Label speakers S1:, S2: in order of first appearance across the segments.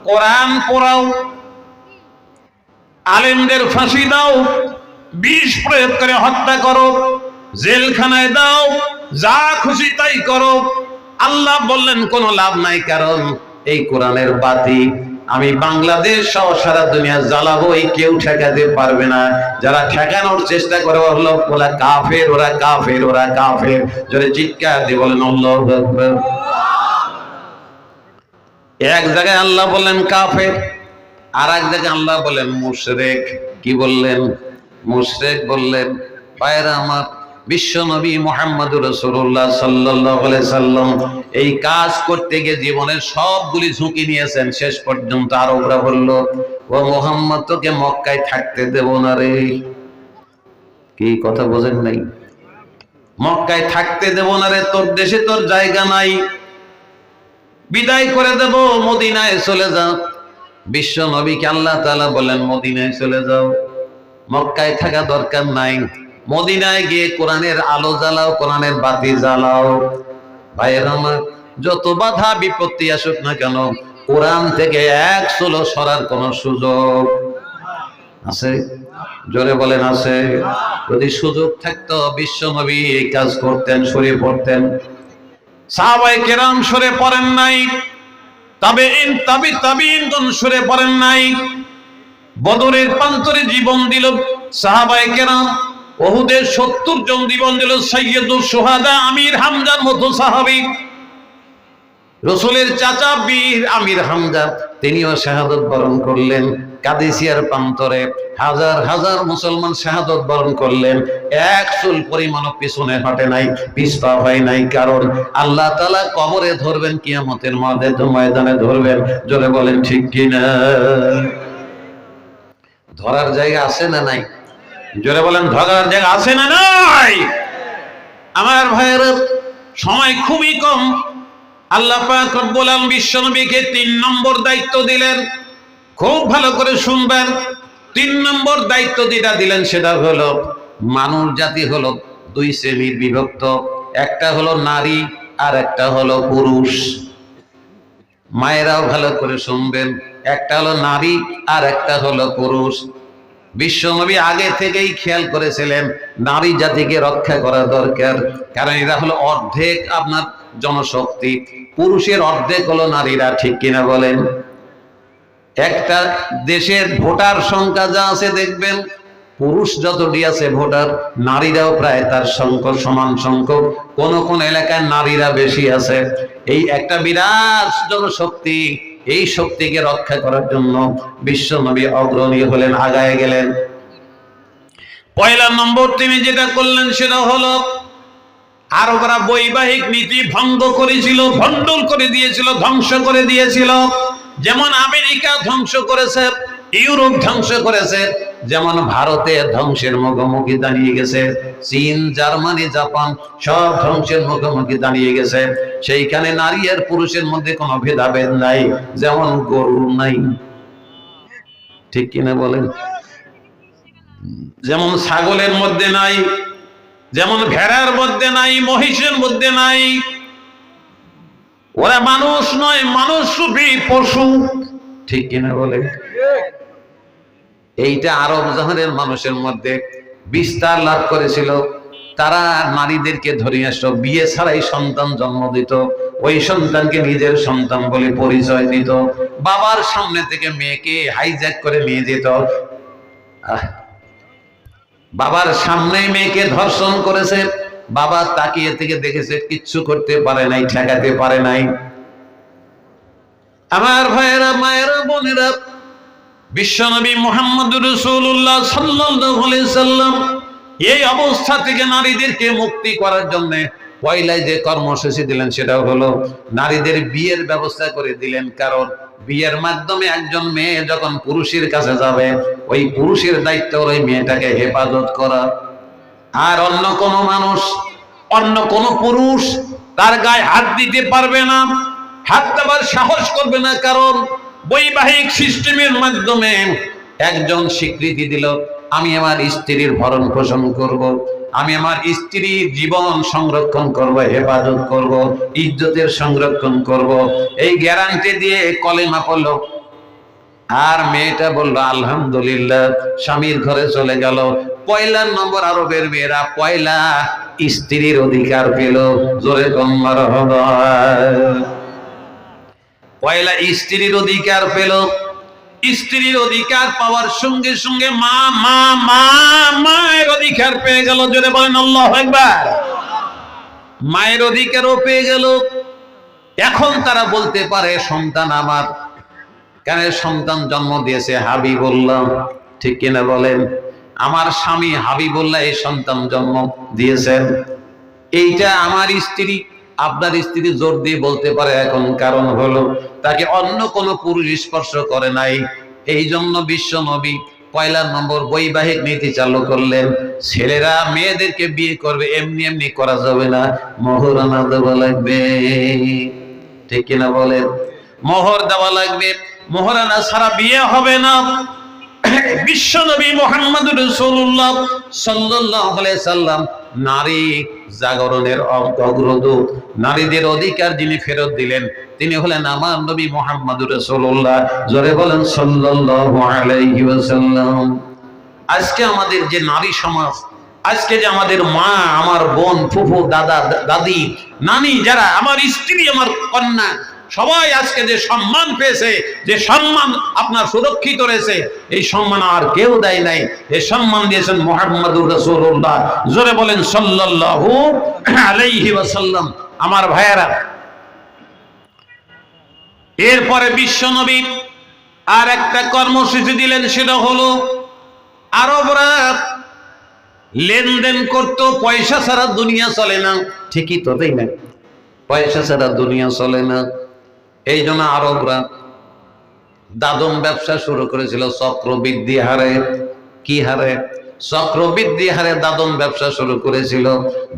S1: কোরআন পড়াও, আলেমদের ফাঁসি দাও, বিষ প্রয়োগ করে হত্যা করো, জেলখানায় দাও, যা খুশি তাই করো। আল্লাহ বললেন কোনো লাভ নাই, কারণ এই কোরআনের বাতি আমি বাংলাদেশ সহ সারা দুনিয়া জ্বালাবো, এই কেউ ঠেকাতে পারবে না। যারা ঠেকানোর চেষ্টা করে হলো ওরা কাফের, ওরা কাফের, ওরা কাফের। জোরে চিৎকার দিয়ে বলেন আল্লাহু আকবার। এক জায়গায় আল্লাহ বললেন কাফের, আর এক জায়গায় আল্লাহ বললেন মুশরিক। কি বললেন? মুশরিক বললেন। ভাইরা আমার, বিশ্ব নবী মুহাম্মদুর রাসূলুল্লাহ সাল্লাল্লাহু আলাইহি সাল্লাম এই কাজ করতে গিয়ে জীবনের সবগুলি ঝুঁকি নিয়েছেন। শেষ পর্যন্ত আরবরা বলল, ও মুহাম্মদ তোকে মক্কায় থাকতে দেব না রে। কি কথা বোঝেন নাই? মক্কায় থাকতে দেব না রে, তোর দেশে তোর জায়গা নাই, বিদায় করে দেব, মদিনায় চলে যাও। বিশ্ব নবীকে আল্লাহ তাআলা বলেন মদিনায় চলে যাও, মক্কায় থাকা দরকার নাই, মদিনায় গিয়ে কোরআনের আলো জ্বালাও, কোরআনের বাতি জ্বালাও। ভাইয়েরা আমার, যত বাধা বিপত্তি আসুক না কেন, কোরআন থেকে এক চুলো সরার কোন সুযোগ আছে? জোরে বলেন আছে? যদি সুযোগ থাকতো বিশ্ব নবী এই কাজ করতেন, সরে পড়তেন। সাহাবায়ে কেরাম সরে পড়েন নাই, তাবেঈন তাবিঈনগণ সরে পড়েন নাই। বদরের প্রান্তরে জীবন দিল সাহাবায়ে কেরাম, উহুদের ৭০ জন জীবন দিল সাইয়্যিদুশ শুহাদা আমির হামজার মতো সাহাবী। রাসূলের চাচা বীর আমির হামজা, তিনিও শাহাদাত বরণ করলেন। কাদিসিয়ার প্রান্তরে হাজার হাজার মুসলমান শাহাদাত বরণ করলেন, এক চুল পরিমাণও পিছনে হটে নাই, পিছপা হয় নাই। কারণ আল্লাহ তাআলা কবরে ধরবেন, কিয়ামতের ময়দানে ধরবেন। জোরে বলেন ঠিক কিনা? ধরার জায়গা আছে না নাই? জোরে বলেন ধরার জায়গা আছে না নাই? আমার ভাইয়েরা, সময় খুবই কম। আল্লাহ পাক রব্বুল আলামিন বিশ্বনবীকে ৩ নম্বর দায়িত্ব দিলেন। খুব ভালো করে শুনবেন। ৩ নম্বর দায়িত্ব যেটা দিলেন সেটা হলো, মানুষ জাতি হলো ২ শ্রেণীর বিভক্ত, একটা হলো নারী আর একটা হলো পুরুষ। মায়েরাও ভালো করে শুনবেন, একটা হলো নারী আর একটা হলো পুরুষ। বিশ্বনবী আগে থেকেই খেয়াল করেছিলেন নারী জাতিকে রক্ষা করা দরকার, কারণ এরা হলো অর্ধেক আপনার জনশক্তি, পুরুষের অর্ধেক হলো নারীরা। ঠিক কিনা বলেন? একটা দেশের ভোটার সংখ্যা যা আছে দেখবেন, পুরুষ যতটি আছে ভোটার, নারীরাও প্রায় তার সমান সংখ্যক। কোন কোন এলাকায় নারীরা বেশি আছে। এই একটা বিরাট জনশক্তি, এই শক্তিকে রক্ষা করার জন্য বিশ্বনবী অগ্রণী হলেন, আগায় গেলেন। পয়লা নম্বর তিনি যেটা করলেন সেটা হলো, আরবরা বৈবাহিক নীতি ভঙ্গ করেছিল, ভণ্ডুল করে দিয়েছিল, ধ্বংস করে দিয়েছিল। যেমন আমেরিকা ধ্বংস করেছে, ইউরোপ ধ্বংস করেছে, যেমন ভারতে ধ্বংসের মুখোমুখি দাঁড়িয়ে গেছে, চীন, জার্মানি, জাপান সব ধ্বংসের মুখোমুখি দাঁড়িয়ে গেছে। সেইখানে নারী আর পুরুষের মধ্যে কোনো ভেদাভেদ নাই, যেমন গরু নাই। ঠিক কিনা বলেন? যেমন ছাগলের মধ্যে নাই, যেমন ভেড়ার মধ্যে নাই, মহিষের মধ্যে নাই। ওরা মানুষ নয়, মানুষরূপী পশু। ঠিক কিনা বলে? এইটা আরব জাহানের মানুষের মধ্যে বিস্তার লাভ করেছিল। তারা নারীদেরকে ধরে আসতো, বিয়ে ছাড়াই সন্তান জন্ম দিত, ওই সন্তানকে নিজের সন্তান বলে পরিচয় দিত, বাবার সামনে থেকে মেয়েকে হাইজ্যাক করে নিয়ে যেত। বাবার সামনে মেয়েকে ধর্ষণ করেছে, বাবা তাকিয়ে থেকে দেখেছে, কিচ্ছু করতে পারে নাই, ঠেকাতে পারে নাই। আমার ভাইয়েরা, মায়েরা, বোনেরা, বিশ্বনবী মুহাম্মদুর রাসূলুল্লাহ সাল্লাল্লাহু আলাইহি সাল্লাম এই অবস্থা থেকে নারীদেরকে মুক্তি করার জন্য পয়লায় যে কর্মসূচি দিলেন সেটা হলো নারীদের বিয়ের ব্যবস্থা করে দিলেন। কারণ বিয়ের মাধ্যমে একজন মেয়ে যখন পুরুষের কাছে যাবে, ওই পুরুষের দায়িত্ব হলো ওই মেয়েটাকে হেফাজত করা। আর অন্য কোনো মানুষ, অন্য কোনো পুরুষ তার গায়ে হাত দিতে পারবে না, হাত দেবার সাহস করবে না। কারণ বৈবাহিক সিস্টেমের মাধ্যমে একজন স্বীকৃতি দিল, আমি আমার স্ত্রীর ভরণ পোষণ করব, আমি আমার স্ত্রীর জীবন সংরক্ষণ করব, হেফাজত করব, ইজ্জতের সংরক্ষণ করব। এই গ্যারান্টি দিয়ে কলেমা পড়ল, আর মেয়েটা বললো আলহামদুলিল্লাহ, স্বামীর ঘরে চলে গেল। পয়লা নম্বর আরবের মেয়েরা পয়লা স্ত্রীর অধিকার পেল। জোরে কম্মার হবে, পয়লা স্ত্রীর অধিকার পেল। স্ত্রীর অধিকার পাওয়ার সঙ্গে সঙ্গে মা মা মা মায়ের অধিকার পেয়ে গেল। জোরে বলেন আল্লাহু আকবার। মায়ের অধিকারও পেয়ে গেল। এখন তারা বলতে পারে সন্তান আমার, কেন সন্তান জন্ম দিয়েছে হাবিবুল্লাহ, ঠিক কিনা বলেন? আমার স্বামী হাবিবুল্লাহ এই সন্তান জন্ম দিয়েছেন। এইটা আমার স্ত্রী, আপনার স্ত্রী জোর দিয়ে বলতে পারে এখন, কারণ হলো তাকে অন্য কোনো পুরুষ স্পর্শ করে নাই। এই জন্য বিশ্ব নবী পয়লা নম্বর বৈবাহিক নীতি চালু করলেন। ছেলেরা মেয়েদেরকে বিয়ে করবে এমনি এমনি করা যাবে না, মোহরানা দেওয়া লাগবে, ঠিক কিনা বলেন? মোহর দেওয়া লাগবে, মোহরানা ছাড়া বিয়ে হবে না। বিশ্ব নবী মুহাম্মদুর রাসূলুল্লাহ সাল্লাল্লাহু আলাইহি সাল্লাম নারী জাগরণের অগ্রদূত, নারীদের অধিকার যিনি ফেরত দিলেন তিনি হলেন আমার নবী মুহাম্মদুর রাসূলুল্লাহ। জোরে বলেন সাল্লাল্লাহু আলাইহি ওয়াসাল্লাম। আজকে আমাদের যে নারী সমাজ, আজকে যে আমাদের মা, আমার বোন, ফুফু, দাদা, দাদি, নানি, যারা আমার স্ত্রী, আমার কন্যা, সবাই আজকে যে সম্মান পেয়েছে, যে সম্মান আপনার সুরক্ষিত রয়েছে, এই সম্মান আর কেউ দেয় নাই। এই সম্মান দিয়েছেন মুহাম্মদুর রাসূলুল্লাহ। জোরে বলেন সাল্লাল্লাহু আলাইহি ওয়াসাল্লাম। আমার ভাইয়েরা, এরপরে বিশ্ব নবী আর একটা কর্মসূচি দিলেন, সেটা হলো আরবরা লেনদেন করতো, পয়সা ছাড়া দুনিয়া চলে না। ঠিকই তো, তাই না? পয়সা ছাড়া দুনিয়া চলে না। এই জন্য আরবরা দাদন ব্যবসা শুরু করেছিল চক্রবৃদ্ধি হারে। কি হারে? চক্রবৃদ্ধি হারে দাদন ব্যবসা শুরু করেছিল।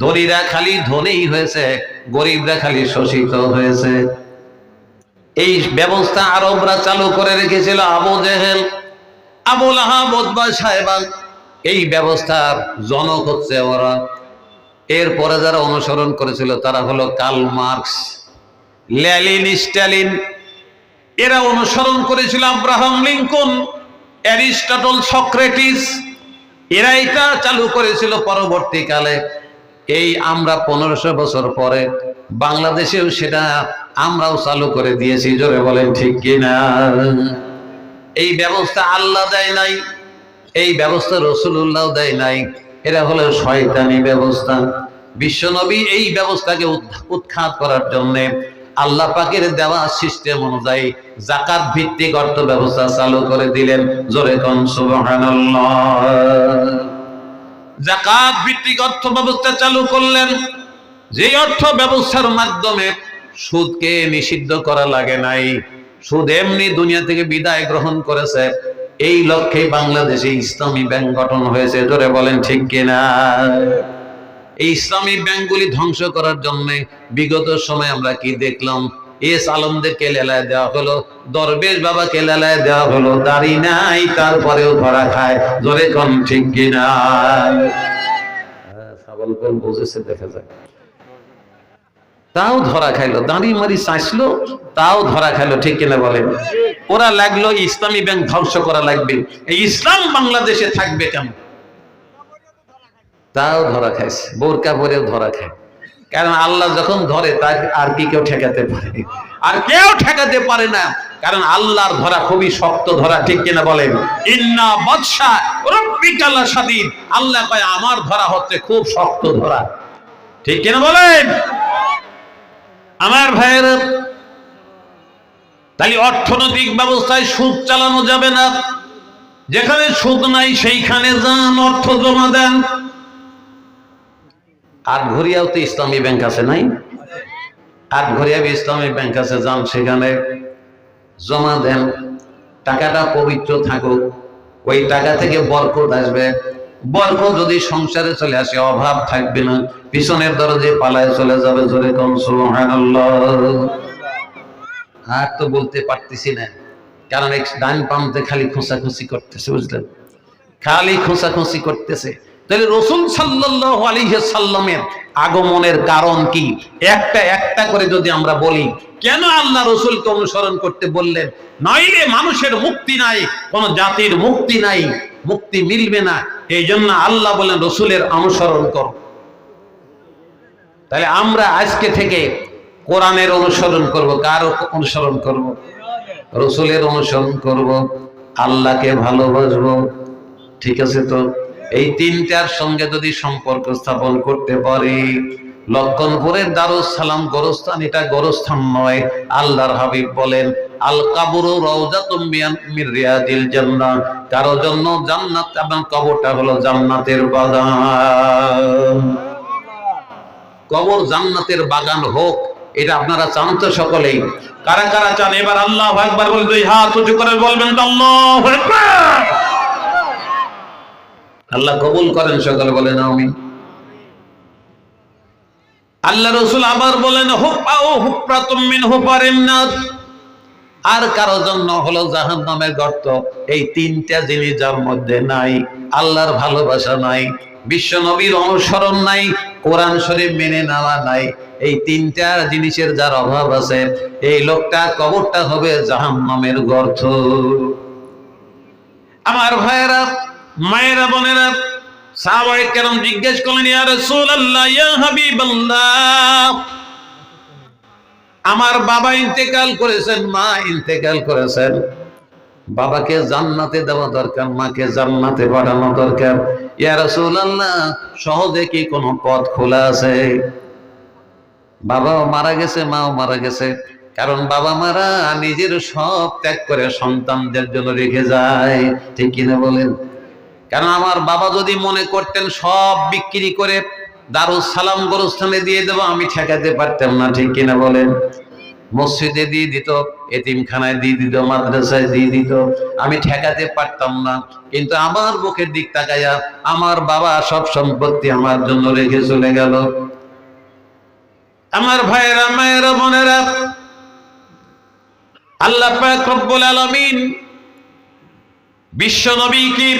S1: ধনীরা খালি ধনী হয়েছে, গরিবরা খালি শোষিত হয়েছে। এই ব্যবস্থা আরবরা চালু করে রেখেছিল। আবু জেহেল, আবু লাহাব, উতবা, সাইবা, এই ব্যবস্থার জনক হচ্ছে ওরা। এরপরে যারা অনুসরণ করেছিল তারা হলো কার্ল মার্কস, লেনিন, স্ট্যালিন। এরা অনুসরণ করেছিল আব্রাহাম লিঙ্কন, অ্যারিস্টটল, সক্রেটিস। এরা এটা চালু করেছিল। পরবর্তীকালে এই আমরা 1500 বছর পরে বাংলাদেশেও সেটা আমরাও চালু করে দিয়েছি। জোরে বলেন ঠিক কিনা? এই ব্যবস্থা আল্লাহ দেয় নাই, এই ব্যবস্থা রাসূলুল্লাহ দেয় নাই। এরা হলো শয়তানি ব্যবস্থা। বিশ্বনবী এই ব্যবস্থাকে উৎখাত করার জন্য আল্লাহ পাকের দেওয়া সিস্টেম অনুযায়ী যাকাত ভিত্তিক অর্থ ব্যবস্থা চালু করে দিলেন। জোরে কোন সুবহানাল্লাহ। যাকাত ভিত্তিক অর্থ ব্যবস্থা চালু করলেন, যে অর্থ ব্যবস্থার মাধ্যমে সুদকে নিষিদ্ধ করা লাগে নাই। সুদ এমনি দুনিয়া থেকে বিদায় গ্রহণ করেছে। এই লক্ষ্যে বাংলাদেশে ইসলামী ব্যাংক গঠন হয়েছে। জোরে বলেন ঠিক কিনা? এই ইসলামী ব্যাংকগুলি ধ্বংস করার জন্য বিগত সময় আমরা কি দেখলাম? এস আলমদেরকে লেলায় দেওয়া হলো, দরবেশ বাবাকে লেলায় দেওয়া হলো, দাড়ি নাই তারপরেও ধরা খায়। জোরে কোন ঠিক কিনা? সাবল কোন বুঝেছে দেখা যায়। তাও ধরা খাইলো, দাঁড়ি মারি চাইছিল, তাও ধরা খাইলো, ঠিক কিনা বলেন? ওরা লাগলো ইসলামী ব্যাংক ধ্বংস করা লাগবে, এই ইসলাম বাংলাদেশে থাকবে কেন? তাও ধরা খাইছে, বোরকা পরেও ধরা খায়। কারণ আল্লাহ যখন ধরে তাকে আর কি কেউ ঠেকাতে পারে? আর কেউ ঠেকাতে পারে না। কারণ আল্লাহর ধরা খুবই শক্ত ধরা, ঠিক কিনা বলেন? ইন্না বাদশা রাব্বিকা লাশাদীদ। আল্লাহ কয় আমার ধরা হচ্ছে খুব শক্ত ধরা, ঠিক কিনা বলেন? আমার ভাইয়েরা, তাহলে অর্থনৈতিক ব্যবস্থায় সুদ চালানো যাবে না। যেখানে সুদ নাই সেইখানে যান, অর্থ জমা দেন। আর ঘরিয়াও তো ইসলামী ব্যাংক আছে, নাই? আর ঘরিয়া ইসলামী ব্যাংক আছে, যান সেখানে জমা দেন। টাকাটা পবিত্র থাকুক, ওই টাকা থেকে বরকত আসবে। বরকত যদি সংসারে চলে আসে, অভাব থাকবে না, পিছনের দরজে পালায় চলে যাবে। জোরে কোন সুবহানাল্লাহ। আর তো বলতে পারতেছি না, কারণ ডান পাম্পে খালি খোঁচাখুচি করতেছে, বুঝলেন? খালি খোঁচাখুচি করতেছে। তাহলে রাসূল সাল্লাল্লাহু আলাইহি সাল্লামের আগমনের কারণ কি? একটা একটা করে যদি আমরা বলি, কেন আল্লাহ রসুলকে অনুসরণ করতে বললেন? নইলে মানুষের মুক্তি নাই, কোন জাতির মুক্তি নাই, মুক্তি মিলবে না। এই জন্য আল্লাহ বলেন রসুলের অনুসরণ করো। তাহলে আমরা আজকে থেকে কোরআনের অনুসরণ করব। কার অনুসরণ করব? রসুলের অনুসরণ করব, আল্লাহকে ভালোবাসবো। ঠিক আছে তো? এই তিনটার সঙ্গে যদি সম্পর্ক স্থাপন করতে পারি, লক্ষণপুরের দারুস সালাম গোরস্থান এটা গোরস্থান নয়। আল্লাহর হাবিব বলেন আল কাবরু রাউযাতুম মির রিয়াদিল জান্নাহ, কারো জন্য জান্নাত এবং কবরটা হলো জান্নাতের বাগান। কবর জান্নাতের বাগান হোক, এটা আপনারা চান তো সকলেই? কারা কারা চান? এবার আল্লাহু আকবার বলে দুই হাত উঁচু করে বলবেন তো আল্লাহু আকবার। আল্লাহ কবুল করেন, সকলে বলেন আমিন। আল্লাহ রাসূল আবার বলেন হুফাউ হুফরাতুম মিন হুফারিন নার, আর কারো জন্য হলো জাহান্নামের গর্ত। এই তিনটা জিনিস যার মধ্যে নাই, আল্লাহর ভালোবাসা নাই, বিশ্ব নবীর অনুসরণ নাই, কোরআন শরীফ মেনে নেওয়া নাই, এই তিনটা জিনিসের যার অভাব আছে, এই লোকটা কবরটা হবে জাহান্নামের গর্ত। আমার ভাইয়েরা, মায়েরা, বোনেরা, সাহাবায়ে কেরাম জিজ্ঞেস করলেন ইয়া রাসূলুল্লাহ, ইয়া হাবিবাল্লাহ, আমার বাবা ইন্তেকাল করেছেন, মা ইন্তেকাল করেছেন, বাবাকে জান্নাতে দেওয়া দরকার, মাকে জান্নাতে পাঠানো দরকার। ইয়া রাসূলুল্লাহ, সহজে কি কোনো পথ খোলা আছে? বাবাও মারা গেছে, মাও মারা গেছে, কারণ বাবা মারা নিজের সব ত্যাগ করে সন্তানদের জন্য রেখে যায়। ঠিক কিনা বলেন? কারণ আমার বাবা যদি মনে করতেন সব বিক্রি করে দারুস সালাম গোরস্থানে দিয়ে দেবো, আমি ঠেকাতে পারতাম না। ঠিক কিনা বলেন? মসজিদে দিয়ে দিত, এতিমখানায় দিয়ে দিত, মাদ্রাসায় দিয়ে দিত, আমি ঠেকাতে পারতাম না। কিন্তু আমার বুকের দিক তাকাইয়া আমার বাবা সব সম্পত্তি আমার জন্য রেখে চলে গেল। আমার ভাইয়েরা, মায়েরা, বোনেরা, আল্লাহ পাক রব্বুল আলামিন বিশ্ব নবীকে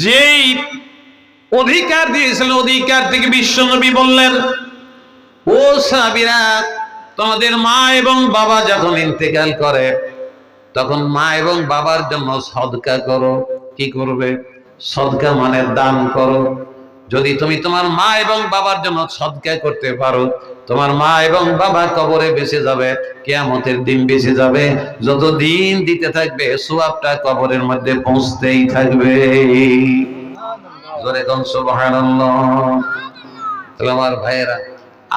S1: যেই অধিকার দিয়েছিলেন, অধিকার থেকে বিশ্ব নবী বললেন ও সাহাবীরা, তোমাদের মা এবং বাবা যখন ইন্তেকাল করে তখন মা এবং বাবার জন্য সদকা করো। কি করবে? সদকা মানে দান করো। যদি তুমি তোমার মা এবং বাবার জন্য সদকা করতে পারো, তোমার মা এবং বাবা কবরে বেঁচে যাবে, কিয়ামতের দিন বেঁচে যাবে, যত দিন দিতে থাকবে সওয়াবটা কবরের মধ্যে পৌঁছতেই থাকবে। জোরে কোন সুবহানাল্লাহ। তাহলে আমার ভাইয়েরা,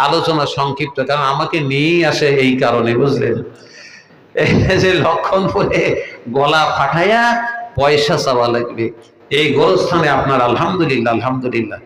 S1: আলোচনা সংক্ষিপ্ত, কারণ আমাকে নিয়ে আসে এই কারণে, বুঝলেন? যে লক্ষণপুরে গলা ফাটাইয়া পয়সা চাওয়া লাগবে, এই গোরস্থানে আপনার আলহামদুলিল্লাহ, আলহামদুলিল্লাহ